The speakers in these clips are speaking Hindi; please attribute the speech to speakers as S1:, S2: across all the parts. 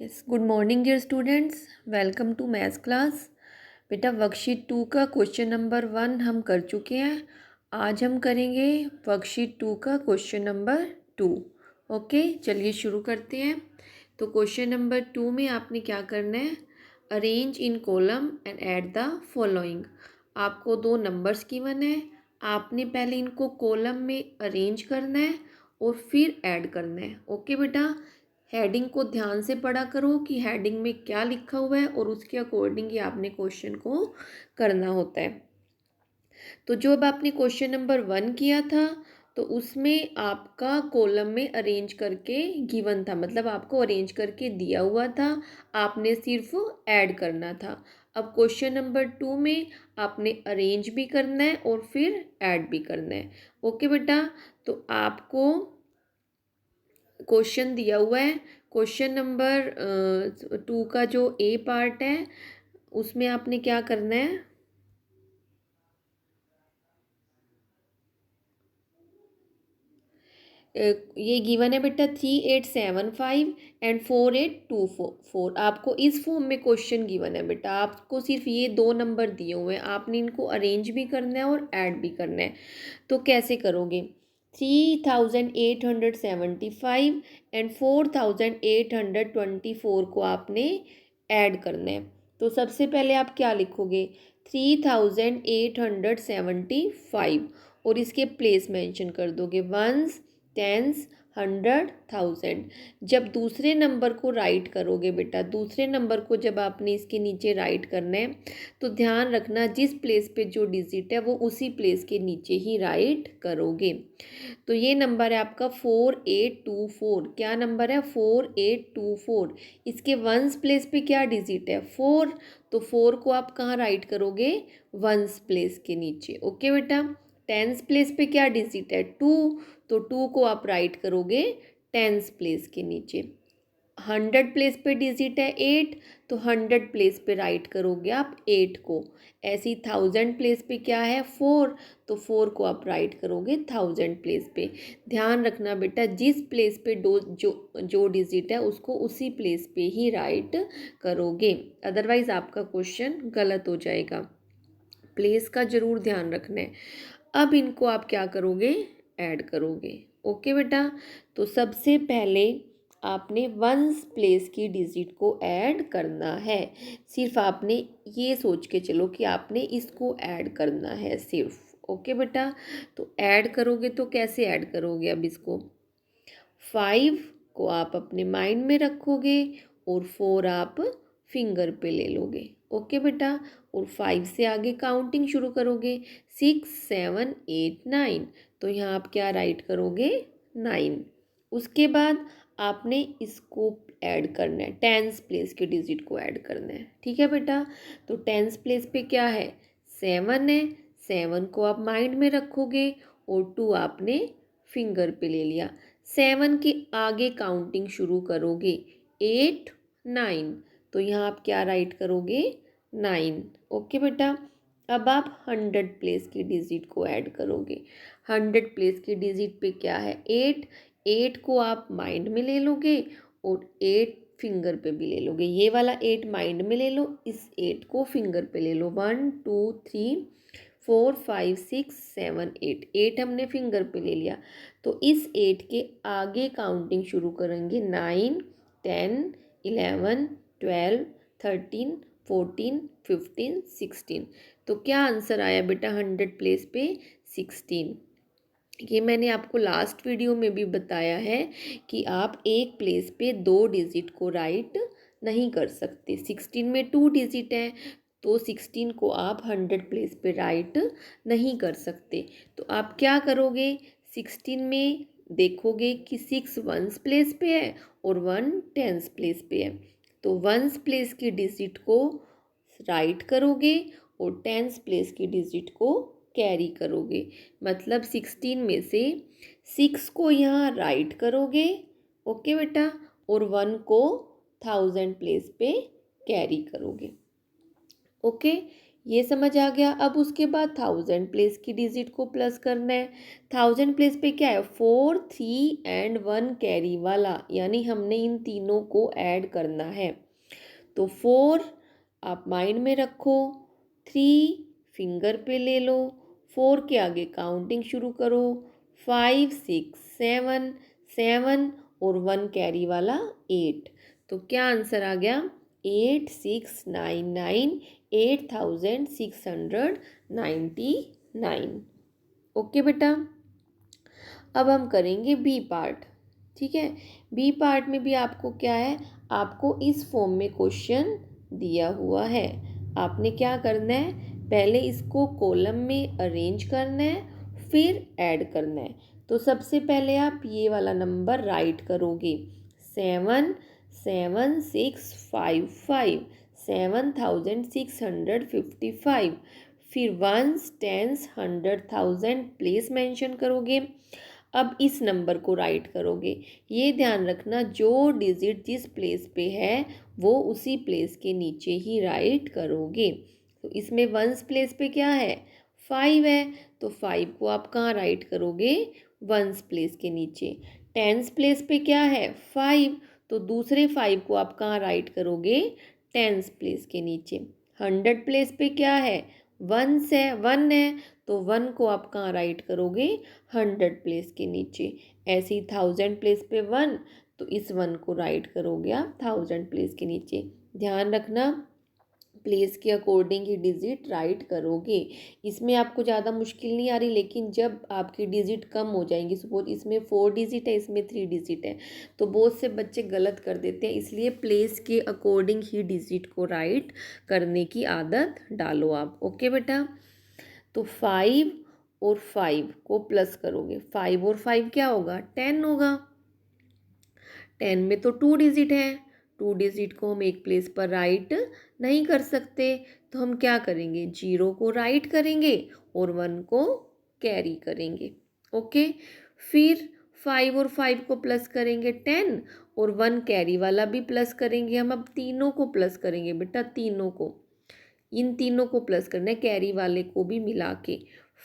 S1: Yes, good morning dear students. Welcome to maths class. बेटा वर्कशीट 2 का क्वेश्चन नंबर 1 हम कर चुके हैं। आज हम करेंगे वर्कशीट 2 का क्वेश्चन नंबर 2। ओके, चलिए शुरू करते हैं। तो क्वेश्चन नंबर 2 में आपने क्या करना है, arrange in column and add the following. आपको दो नंबर्स गिवन है, आपने पहले इनको कॉलम में अरेंज करना है और फिर ऐड करना है। ओके बेटा, हेडिंग को ध्यान से पढ़ा करो कि हेडिंग में क्या लिखा हुआ है और उसके अकॉर्डिंग ही आपने क्वेश्चन को करना होता है। तो जो अब आपने क्वेश्चन नंबर 1 किया था तो उसमें आपका कॉलम में अरेंज करके गिवन था, मतलब आपको अरेंज करके दिया हुआ था, आपने सिर्फ ऐड करना था। अब क्वेश्चन नंबर 2 में आपने अरेंज भी करना है और फिर ऐड भी करना है। ओके बेटा, तो आपको क्वेश्चन दिया हुआ है। क्वेश्चन नंबर 2 का जो ए पार्ट है उसमें आपने क्या करना है, ये गिवन है बेटा 3875 एंड 4824। आपको इस फॉर्म में क्वेश्चन गिवन है बेटा, आपको सिर्फ ये दो नंबर दिए हुए हैं, आपने इनको अरेंज भी करना है और ऐड भी करना है। तो कैसे करोगे, 3875 एंड 4824 को आपने ऐड करना है। तो सबसे पहले आप क्या लिखोगे, 3875 और इसके प्लेस मेंशन कर दोगे, वंस, टेंस, 100, 1000। जब दूसरे नंबर को राइट करोगे बेटा, दूसरे नंबर को जब आपने इसके नीचे राइट करना है तो ध्यान रखना जिस प्लेस पे जो डिजिट है वो उसी प्लेस के नीचे ही राइट करोगे। तो ये नंबर है आपका 4824। क्या नंबर है, 4824। इसके वंस प्लेस पे क्या डिजिट है, 4, तो 4 को आप कहाँ राइट करोगे, वंस प्लेस के नीचे। ओके बेटा, टेंस प्लेस पे क्या डिजिट है, 2, तो 2 को आप राइट करोगे टेंस प्लेस के नीचे। 100 प्लेस पे डिजिट है 8, तो 100 प्लेस पे राइट करोगे आप 8 को। ऐसे ही 1000 प्लेस पे क्या है, 4, तो 4 को आप राइट करोगे 1000 प्लेस पे। ध्यान रखना बेटा जिस प्लेस पे जो डिजिट है उसको उसी प्लेस पे ही राइट करोगे, अदरवाइज आपका क्वेश्चन गलत हो जाएगा। प्लेस का जरूर ध्यान रखना है। अब इनको आप क्या करोगे, ऐड करोगे। ओके बेटा, तो सबसे पहले आपने वंस प्लेस की डिजिट को ऐड करना है। सिर्फ आपने ये सोच के चलो कि आपने इसको ऐड करना है सिर्फ। ओके बेटा, तो ऐड करोगे तो कैसे ऐड करोगे, अब इसको 5 को आप अपने माइंड में रखोगे और 4 आप फिंगर पे ले लोगे। ओके बेटा, और 5 से आगे काउंटिंग शुरू करोगे, 6, 7, 8, 9, तो यहाँ आप क्या राइट करोगे, 9। उसके बाद आपने इसको ऐड करना है, टेंस प्लेस के डिजिट को ऐड करना है। ठीक है बेटा, तो टेंस प्लेस पे क्या है, 7 है, 7 को आप माइंड में रखोगे और 2 आपने फिंगर पे ले लिया। 7 के आगे काउंटिंग शुरू करोगे, 8, 9, तो यहाँ आप क्या राइट करोगे, 9। ओके बेटा, अब आप 100 प्लेस की डिजिट को ऐड करोगे। 100 प्लेस की डिजिट पे क्या है, 8, 8 को आप माइंड में ले लोगे और 8 फिंगर पे भी ले लोगे। ये वाला 8 माइंड में ले लो, इस 8 को फिंगर पे ले लो, 1, 2, 3, 4, 5, 6, 7, 8, 8 हमने फिंगर पे ले लिया। तो इस 8 के आगे काउंटिंग शुरू करेंगे, 9, 10, 11, 12, 13, 14, 15, 16। तो क्या आंसर आया बेटा 100 प्लेस पे, 16। ये मैंने आपको लास्ट वीडियो में भी बताया है कि आप एक प्लेस पे दो डिजिट को राइट नहीं कर सकते। 16 में 2 डिजिट हैं तो 16 को आप 100 प्लेस पे राइट नहीं कर सकते। तो आप क्या करोगे, 16 में देखोगे कि 6 वंस प्लेस पे है और 1 टेंस प्लेस पे है, तो वंस प्लेस की डिजिट को राइट करोगे और टेंस प्लेस की डिजिट को कैरी करोगे। मतलब 16 में से 6 को यहाँ राइट करोगे, ओके बेटा, और 1 को 1000 प्लेस पे कैरी करोगे। ओके, ये समझ आ गया। अब उसके बाद 1000 प्लेस की डिजिट को प्लस करना है। 1000 प्लेस पे क्या है, 4, 3 एंड 1 कैरी वाला, यानी हमने इन तीनों को ऐड करना है। तो 4 आप माइंड में रखो, 3 फिंगर पे ले लो, 4 के आगे काउंटिंग शुरू करो, 5, 6, 7, 7 और 1 कैरी वाला 8। तो क्या आंसर आ गया, 8699, 8699। ओके बेटा। अब हम करेंगे बी पार्ट। ठीक है, बी पार्ट में भी आपको क्या है, आपको इस फॉर्म में क्वेश्चन दिया हुआ है। आपने क्या करना है, पहले इसको कॉलम में अरेंज करना है, फिर ऐड करना है। तो सबसे पहले आप ये वाला नंबर राइट करोगे, 77655, 7655। फिर वंस, टेंस, 100,000 प्लेस मेंशन करोगे। अब इस नंबर को राइट करोगे। ये ध्यान रखना, जो डिजिट जिस प्लेस पे है वो उसी प्लेस के नीचे ही राइट करोगे। तो इसमें वंस प्लेस पे क्या है, 5 है, तो 5 को आप कहाँ राइट करोगे, वंस प्लेस के नीचे। टेंस प्लेस पे क्या है, 5, तो दूसरे 5 को आप कहाँ राइट करोगे, टेंस प्लेस के नीचे। 100 प्लेस पे क्या है, 1 है, तो 1 को आप कहाँ राइट करोगे, 100 प्लेस के नीचे। ऐसे ही 1000 प्लेस पे 1, तो इस 1 को राइट करोगे आप 1000 प्लेस के नीचे। ध्यान रखना, प्लेस के अकॉर्डिंग ही डिजिट राइट करोगे। इसमें आपको ज़्यादा मुश्किल नहीं आ रही, लेकिन जब आपकी डिजिट कम हो जाएंगी, सपोज इसमें 4 डिजिट है, इसमें 3 डिजिट है, तो बहुत से बच्चे गलत कर देते हैं। इसलिए प्लेस के अकॉर्डिंग ही डिजिट को राइट करने की आदत डालो आप। ओके बेटा। तो 5 और 5 को प्लस करोगे, 5 और 5 क्या होगा, 10 होगा। 10 में तो 2 डिजिट है, 2 डिजिट को हम एक प्लेस पर राइट नहीं कर सकते, तो हम क्या करेंगे, 0 को राइट करेंगे और 1 को कैरी करेंगे। ओके। फिर 5 और 5 को प्लस करेंगे 10, और 1 कैरी वाला भी प्लस करेंगे हम। अब तीनों को प्लस करेंगे बेटा, तीनों को, इन तीनों को प्लस करना है, कैरी वाले को भी मिला के।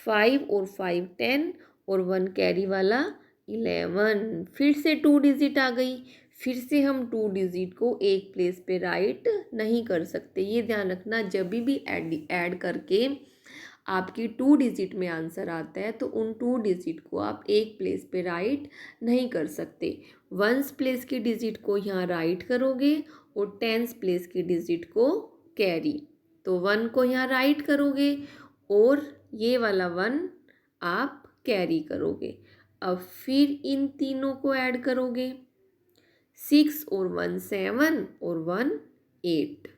S1: 5 और 5 10, और 1 कैरी वाला 11। फिर से 2 डिजिट आ गई, फिर से हम 2 डिजिट को एक प्लेस पे राइट नहीं कर सकते। ये ध्यान रखना, जब भी ऐड करके आपकी 2 डिजिट में आंसर आता है, तो उन 2 डिजिट को आप एक प्लेस पे राइट नहीं कर सकते। वंस प्लेस की डिजिट को यहाँ राइट करोगे और टेंस प्लेस की डिजिट को कैरी। तो 1 को यहाँ राइट करोगे और ये वाला 1 आप कैरी करोगे। अब फिर इन तीनों को ऐड करोगे, 6 और 1 7 और 1 8,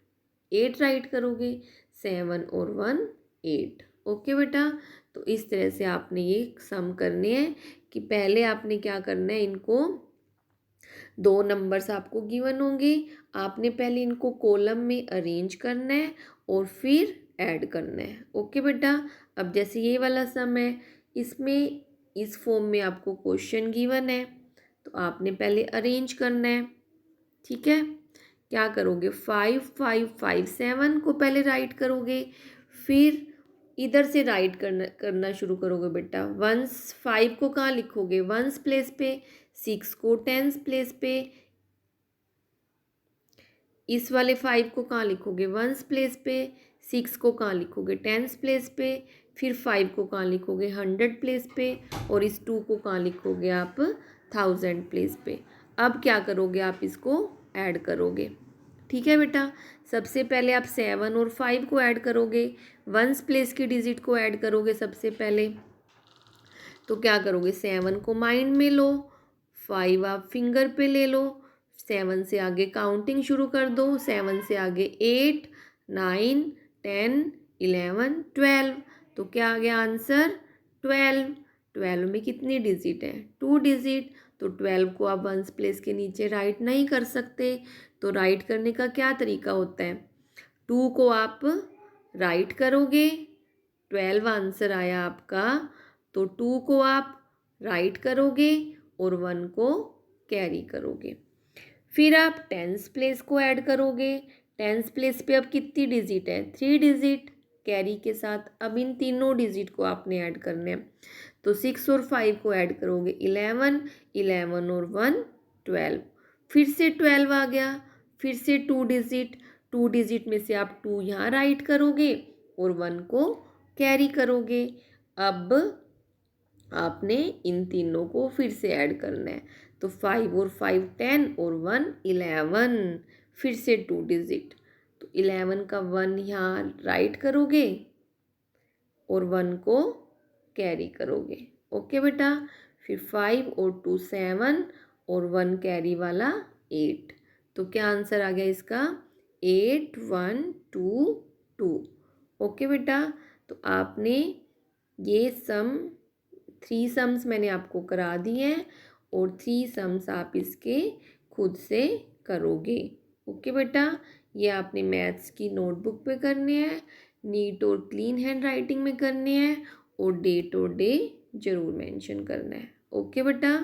S1: 8 राइट करोगे, 7 और 1 8। ओके बेटा। तो इस तरह से आपने ये सम करने हैं कि पहले आपने क्या करना है, इनको 2 नंबर्स आपको गिवन होंगे, आपने पहले इनको कॉलम में अरेंज करना है और फिर ऐड करना है। ओके बेटा। अब जैसे ये वाला सम है, इसमें इस फॉर्म में आपको क्वेश्चन गिवन है, तो आपने पहले अरेंज करना है। ठीक है, क्या करोगे, 5 5 5 7 को पहले राइट करोगे, फिर इधर से राइट करना शुरू करोगे बेटा। वंस 5 को कहाँ लिखोगे, वंस प्लेस पे, 6 को टेंस प्लेस पे, इस वाले 5 को कहाँ लिखोगे, वंस प्लेस पे, 6 को कहाँ लिखोगे, टेंस प्लेस पे, फिर 5 को कहाँ लिखोगे, 100 प्लेस पे, और इस 2 को कहाँ लिखोगे आप, 1000 प्लेस पे। अब क्या करोगे, आप इसको ऐड करोगे। ठीक है बेटा। सबसे पहले आप 7 और 5 को ऐड करोगे, वंस प्लेस की डिजिट को ऐड करोगे सबसे पहले। तो क्या करोगे, 7 को माइंड में लो, 5 आप फिंगर पे ले लो, 7 से आगे काउंटिंग शुरू कर दो, 7 से आगे 8 9 10 11 12। तो क्या आ गया आंसर, 12। 12 में कितनी डिजिट है, 2 डिजिट। तो 12 को आप वंस प्लेस के नीचे राइट नहीं कर सकते। तो राइट करने का क्या तरीका होता है, 2 को आप राइट करोगे, 12 आंसर आया आपका, तो 2 को आप राइट करोगे और 1 को कैरी करोगे। फिर आप टेंस प्लेस को ऐड करोगे। टेंस प्लेस पे अब कितनी डिजिट है, 3 डिजिट। कैरी के साथ। अब इन तीनों डिजिट को आपने ऐड करना है, तो 6 और 5 को ऐड करोगे 11, 11 और 1 12, फिर से 12 आ गया, फिर से टू डिजिट में से आप 2 यहाँ राइट करोगे और 1 को कैरी करोगे। अब आपने इन तीनों को फिर से ऐड करना है, तो 5 और 5 10 और 1 11, फिर से 2 डिजिट, तो 11 का 1 यहाँ राइट करोगे और 1 को कैरी करोगे। ओके बेटा, फिर 5 और 2 7 और 1 कैरी वाला 8, तो क्या आंसर आ गया इसका 8 1 2 2। ओके बेटा, तो आपने ये सम 3 सम्स मैंने आपको करा दिए हैं और 3 सम्स आप इसके खुद से करोगे। ओके बेटा, ये आपने मैथ्स की नोटबुक पे करने हैं, नीट और क्लीन हैंड राइटिंग में करने हैं और डेट और डे ज़रूर मेंशन करना है। ओके बेटा।